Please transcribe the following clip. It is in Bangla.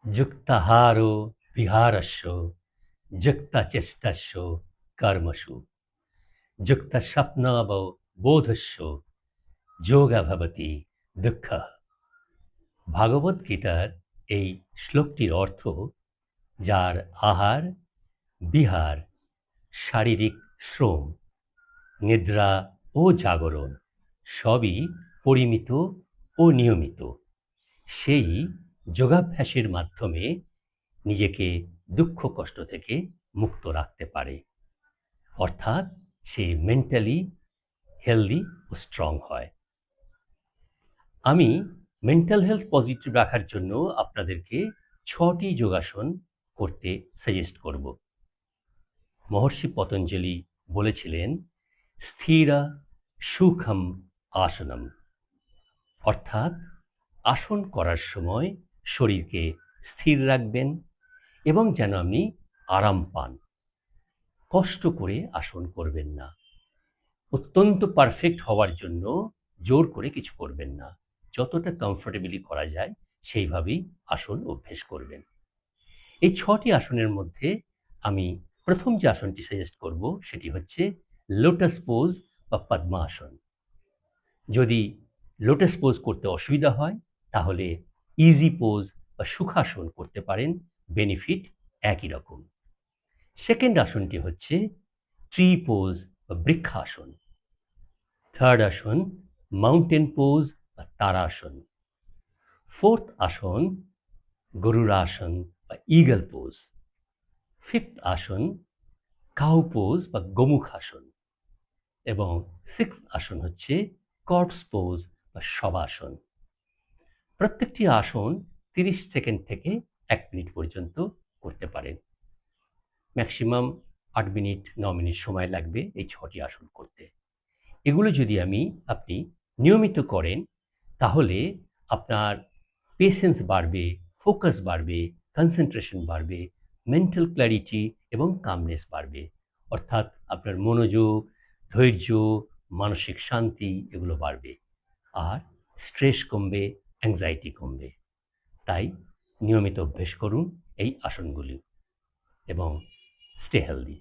যুক্তাহারো বিহারস্য যুক্তচেষ্টস্য কর্মসু যুক্তস্বপ্নববোধস্য যোগা ভবতি দুঃখ। ভাগবত গীতার এই শ্লোকটির অর্থ, যার আহার, বিহার, শারীরিক শ্রম, নিদ্রা ও জাগরণ সবই পরিমিত ও নিয়মিত, সেই যোগাভ্যাসের মাধ্যমে নিজেকে দুঃখ কষ্ট থেকে মুক্ত রাখতে পারে। অর্থাৎ সে মেন্টালি হেলদি ও স্ট্রং হয়। আমি মেন্টাল হেলথ পজিটিভ রাখার জন্য আপনাদেরকে 6টি যোগাসন করতে সাজেস্ট করব। মহর্ষি পতঞ্জলি বলেছিলেন, স্থিরা সুখম আসনম, অর্থাৎ আসন করার সময় শরীরকে স্থির রাখবেন এবং যেন আপনি আরাম পান। কষ্ট করে আসন করবেন না। অত্যন্ত পারফেক্ট হওয়ার জন্য জোর করে কিছু করবেন না। যতটা কমফোর্টেবলি করা যায় সেইভাবেই আসন অভ্যেস করবেন। এই 6টি আসনের মধ্যে আমি প্রথম যে আসনটি সাজেস্ট করব সেটি হচ্ছে লোটাস পোজ বা পদ্মাসন। যদি লোটাস পোজ করতে অসুবিধা হয় তাহলে ইজি পোজ বা সুখাসন করতে পারেন, বেনিফিট একই রকম। সেকেন্ড আসনটি হচ্ছে ট্রি পোজ বা বৃক্ষাসন। থার্ড আসন মাউন্টেন পোজ বা তারাসন। ফোর্থ আসন গরুড়াসন বা ইগল পোজ। ফিফথ আসন কাউ পোজ বা গোমুখাসন। এবং সিক্সথ আসন হচ্ছে কর্পস পোজ বা শবাসন। প্রত্যেকটি আসন 30 সেকেন্ড থেকে 1 মিনিট পর্যন্ত করতে পারেন। ম্যাক্সিমাম 8 মিনিট 9 মিনিট সময় লাগবে এই 6টি আসন করতে। এগুলো যদি আপনি নিয়মিত করেন তাহলে আপনার পেশেন্স বাড়বে, ফোকাস বাড়বে, কনসেন্ট্রেশন বাড়বে, মেন্টাল ক্ল্যারিটি এবং কামনেস বাড়বে। অর্থাৎ আপনার মনোযোগ, ধৈর্য, মানসিক শান্তি এগুলো বাড়বে। আর স্ট্রেস কমবে, অ্যাংজাইটি কমবে। তাই নিয়মিত অভ্যেস করুন এই আসনগুলি এবং স্টে হেলদি।